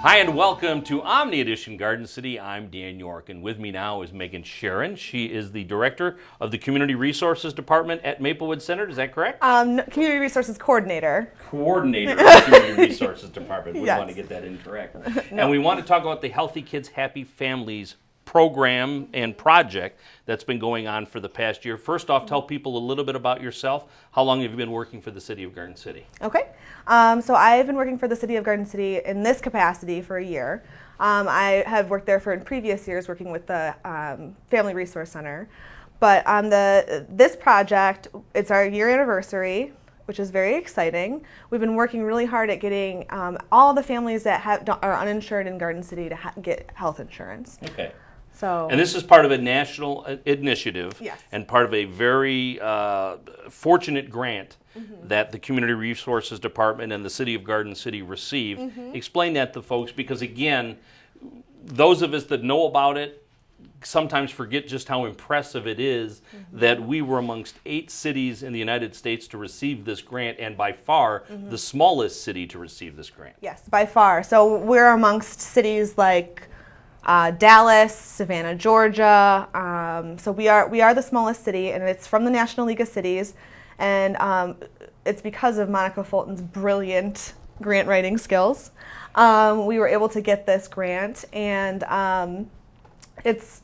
Hi and welcome to Omni Edition Garden City. I'm Dan York, and with me now is Megan Sharon. She is the Director of the Community Resources Department at Maplewood Center. Is that correct? Community Resources Coordinator. Coordinator of the Community Resources Department. We Yes. want to get that incorrect. No. And we want to talk about the Healthy Kids, Happy Families program and project that's been going on for the past year. First off, tell people a little bit about yourself. How long have you been working for the City of Garden City? Okay. So I've been working for the City of Garden City in this capacity for a year. I have worked there in previous years working with the Family Resource Center. But on this project, it's our year anniversary, which is very exciting. We've been working really hard at getting all the families that are uninsured in Garden City to get health insurance. Okay. So, and this is part of a national initiative, yes, and part of a very fortunate grant that the Community Resources Department and the City of Garden City received. Explain that to folks, because again, those of us that know about it sometimes forget just how impressive it is that we were amongst 8 cities in the United States to receive this grant, and by far the smallest city to receive this grant. Yes, by far. So we're amongst cities like Dallas, Savannah, Georgia. So we are the smallest city, and it's from the National League of Cities, and it's because of Monica Fulton's brilliant grant writing skills. We were able to get this grant, and it's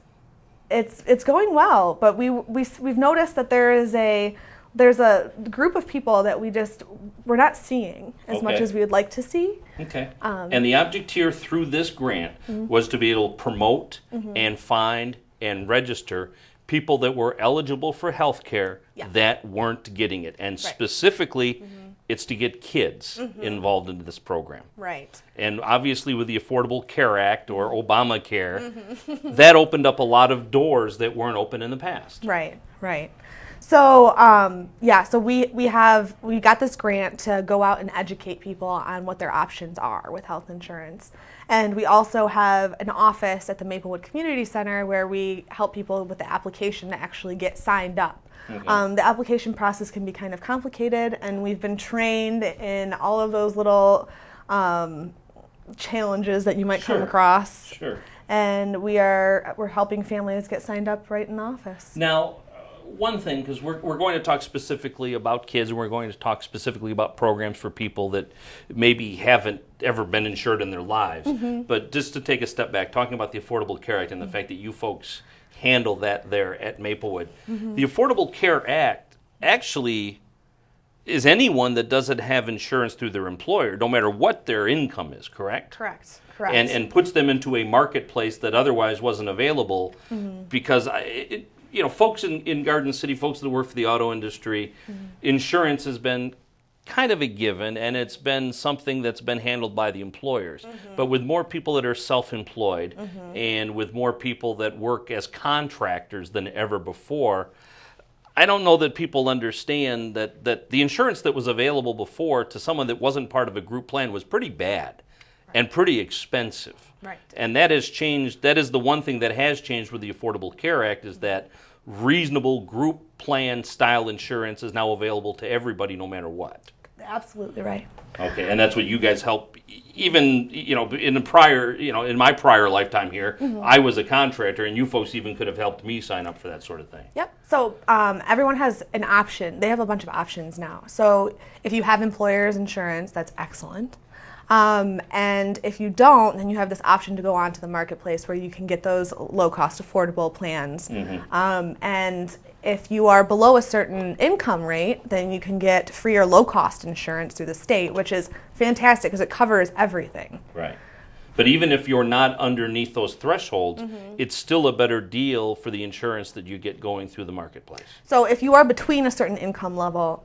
going well. But we've noticed that there's a group of people that we're not seeing as much as we would like to see. Okay. And the object here through this grant was to be able to promote and find and register people that were eligible for health care that weren't getting it. And specifically, it's to get kids involved into this program. Right. And obviously with the Affordable Care Act, or Obamacare, that opened up a lot of doors that weren't open in the past. Right, right. So so we got this grant to go out and educate people on what their options are with health insurance. And we also have an office at the Maplewood Community Center where we help people with the application to actually get signed up. The application process can be kind of complicated, and we've been trained in all of those little challenges that you might come across. Sure. And we're helping families get signed up right in the office. Now, one thing, because we're going to talk specifically about kids, and we're going to talk specifically about programs for people that maybe haven't ever been insured in their lives. But just to take a step back, talking about the Affordable Care Act and the fact that you folks handle that there at Maplewood. The Affordable Care Act actually is anyone that doesn't have insurance through their employer, no matter what their income is, correct? Correct. And puts them into a marketplace that otherwise wasn't available because folks in Garden City, folks that work for the auto industry, insurance has been kind of a given, and it's been something that's been handled by the employers. But with more people that are self-employed and with more people that work as contractors than ever before, I don't know that people understand that the insurance that was available before to someone that wasn't part of a group plan was pretty bad and pretty expensive. Right. And that has changed. That is the one thing that has changed with the Affordable Care Act, is that reasonable group plan style insurance is now available to everybody, no matter what. Absolutely right. Okay, and that's what you guys help. Even in my prior lifetime here, I was a contractor, and you folks even could have helped me sign up for that sort of thing. Yep. So everyone has an option. They have a bunch of options now. So if you have employer's insurance, that's excellent. And if you don't, then you have this option to go onto the marketplace where you can get those low-cost, affordable plans. And if you are below a certain income rate, then you can get free or low-cost insurance through the state, which is fantastic because it covers everything. Right. But even if you're not underneath those thresholds, it's still a better deal for the insurance that you get going through the marketplace. So if you are between a certain income level,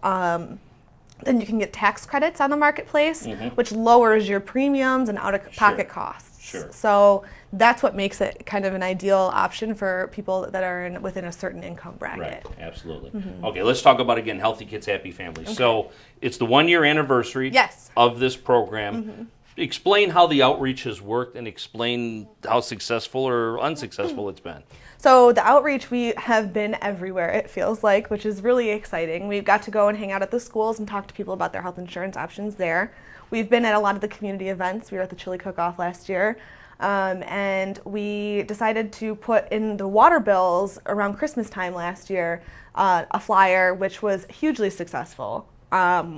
then you can get tax credits on the marketplace, which lowers your premiums and out-of-pocket costs. Sure. So that's what makes it kind of an ideal option for people that are within a certain income bracket. Right, absolutely. Okay, let's talk about, again, Healthy Kids, Happy Families. Okay. So it's the 1-year anniversary of this program. Explain how the outreach has worked and explain how successful or unsuccessful it's been. So the outreach, we have been everywhere, it feels like, which is really exciting. We got to go and hang out at the schools and talk to people about their health insurance options there. we've been at a lot of the community events. We were at the chili cook-off last year. And we decided to put in the water bills around Christmas time last year, a flyer, which was hugely successful.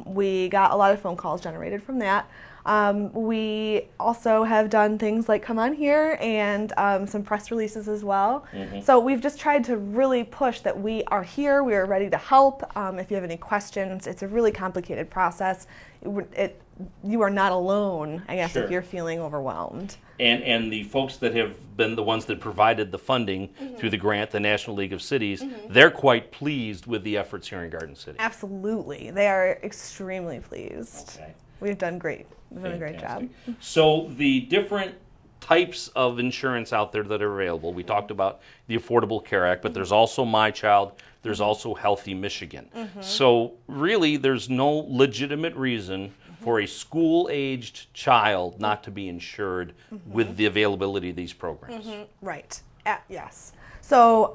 We got a lot of phone calls generated from that. We also have done things like come on here and some press releases as well. So we've just tried to really push that we are here, we are ready to help. If you have any questions, it's a really complicated process. You are not alone, I guess, if you're feeling overwhelmed. And the folks that have been the ones that provided the funding through the grant, the National League of Cities, they're quite pleased with the efforts here in Garden City. Absolutely. They are extremely pleased. Okay. We've done great. We've done a great job. So the different types of insurance out there that are available, we talked about the Affordable Care Act, but there's also My Child, there's also Healthy Michigan. So really there's no legitimate reason for a school-aged child not to be insured with the availability of these programs. Right. Yes. So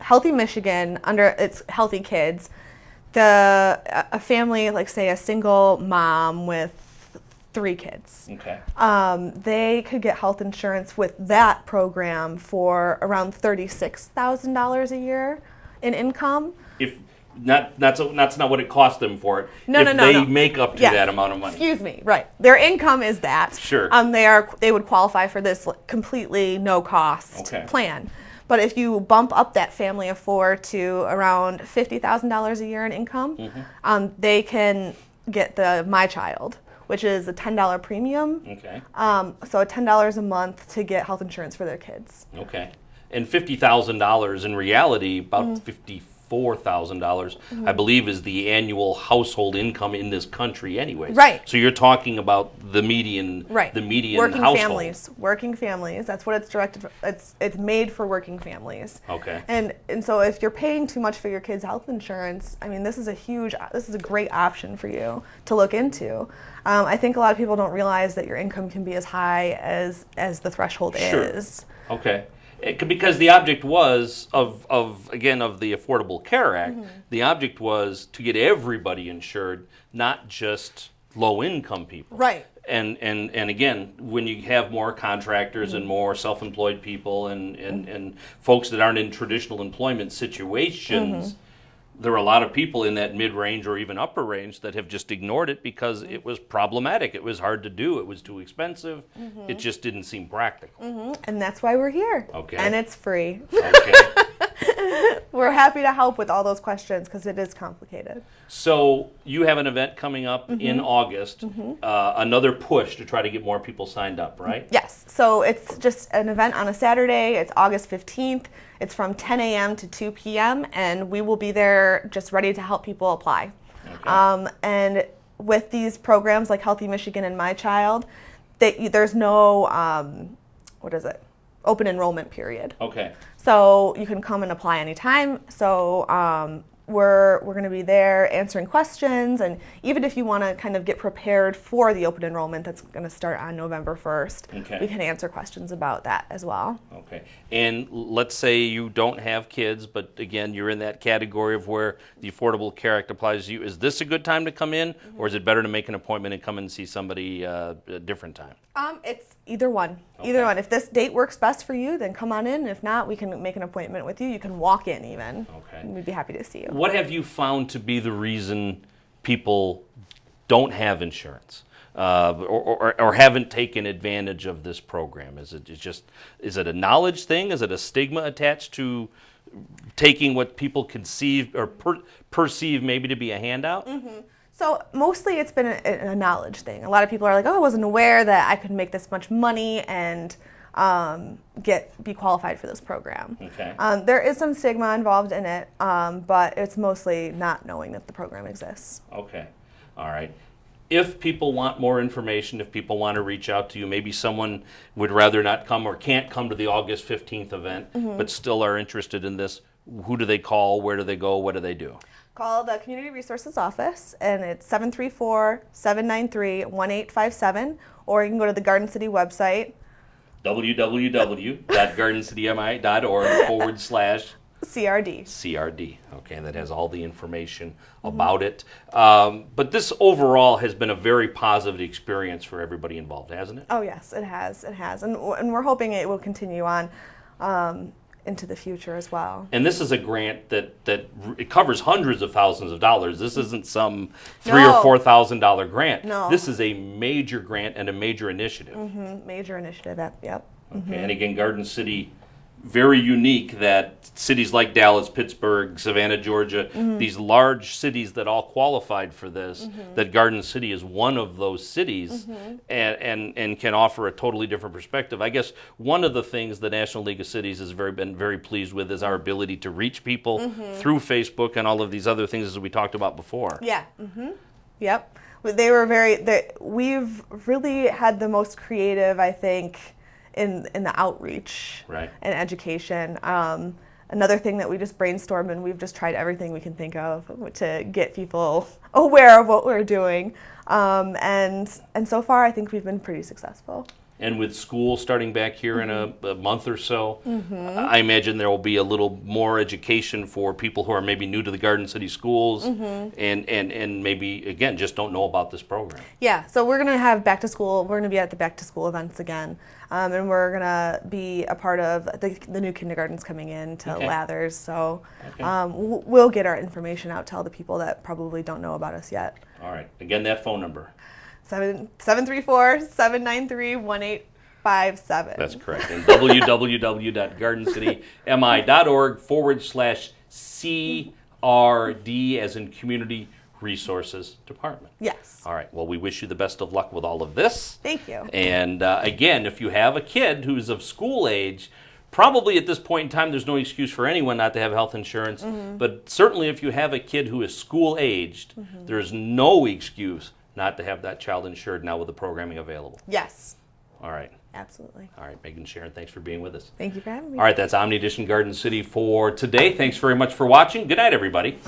Healthy Michigan, under its Healthy Kids, a family, like say a single mom with 3 kids, they could get health insurance with that program for around $36,000 a year in income. If that's not what it costs them for it. No. They make up to that amount of money. Excuse me. Right. Their income is that. Sure. They would qualify for this completely no cost plan. But if you bump up that family of 4 to around $50,000 a year in income, they can get the My Child, which is a $10 premium. So $10 a month to get health insurance for their kids. And $50,000 in reality, about $54,000, I believe, is the annual household income in this country anyways. Right. So you're talking about the median, the median working household. Working families. That's what it's directed for. It's made for working families. Okay. And so if you're paying too much for your kids' health insurance, I mean, this is a great option for you to look into. I think a lot of people don't realize that your income can be as high as the threshold is. Okay. Because the object was of the Affordable Care Act, the object was to get everybody insured, not just low-income people. Right. And again, when you have more contractors and more self-employed people and folks that aren't in traditional employment situations, there are a lot of people in that mid-range or even upper range that have just ignored it because it was problematic. It was hard to do. It was too expensive. It just didn't seem practical. And that's why we're here. Okay. And it's free. Okay. We're happy to help with all those questions because it is complicated. So you have an event coming up in August, another push to try to get more people signed up, right? Yes. So it's just an event on a Saturday. It's August 15th. It's from 10 a.m. to 2 p.m. and we will be there just ready to help people apply. And with these programs like Healthy Michigan and My Child, there's no, open enrollment period. Okay. So you can come and apply anytime. So we're going to be there answering questions, and even if you want to kind of get prepared for the open enrollment that's going to start on November 1st, we can answer questions about that as well. Okay. And let's say you don't have kids, but again, you're in that category of where the Affordable Care Act applies to you. Is this a good time to come in, or is it better to make an appointment and come and see somebody a different time? It's either one. Either one. If this date works best for you, then come on in. If not, we can make an appointment with you. You can walk in even. Okay. We'd be happy to see you. What have you found to be the reason people don't have insurance or haven't taken advantage of this program? Is it a knowledge thing? Is it a stigma attached to taking what people conceive or perceive maybe to be a handout? So mostly it's been a knowledge thing. A lot of people are like, oh, I wasn't aware that I could make this much money and be qualified for this program. Okay. There is some stigma involved in it, but it's mostly not knowing that the program exists. Okay. All right. If people want more information, if people want to reach out to you, maybe someone would rather not come or can't come to the August 15th event, but still are interested in this, who do they call? Where do they go? What do they do? Call the Community Resources Office, and it's 734-793-1857, or you can go to the Garden City website, www.gardencitymi.org/. CRD. CRD. Okay, that has all the information about it. But this overall has been a very positive experience for everybody involved, hasn't it? Oh yes, it has. It has, and we're hoping it will continue on into the future as well. And this is a grant that it covers hundreds of thousands of dollars. This isn't some No. $3,000 or $4,000 grant. No. This is a major grant and a major initiative. Major initiative. Yep. Okay. And again, Garden City, very unique that cities like Dallas, Pittsburgh, Savannah, Georgia, these large cities that all qualified for this, that Garden City is one of those cities and can offer a totally different perspective. I guess one of the things the National League of Cities has been very pleased with is our ability to reach people through Facebook and all of these other things as we talked about before. Yeah. Yep. They were we've really had the most creative, I think, in the outreach Right. and education. Another thing that we just brainstormed, and we've just tried everything we can think of to get people aware of what we're doing. And so far, I think we've been pretty successful. And with school starting back here in a month or so, I imagine there will be a little more education for people who are maybe new to the Garden City schools and maybe, again, just don't know about this program. Yeah, so we're going to have back to school. We're going to be at the back to school events again. And we're going to be a part of the new kindergartens coming in to Lathers. So we'll get our information out to all the people that probably don't know about us yet. All right. Again, that phone number. 734-793-1857. That's correct. And www.gardenCityMI.org/CRD as in Community Resources Department. Yes. All right. Well, we wish you the best of luck with all of this. Thank you. And again, if you have a kid who's of school age, probably at this point in time, there's no excuse for anyone not to have health insurance. But certainly if you have a kid who is school aged, there's no excuse not to have that child insured now with the programming available. Yes. All right. Absolutely. All right, Megan, Sharon, thanks for being with us. Thank you for having me. All right, that's Omni Edition Garden City for today. Thanks very much for watching. Good night, everybody.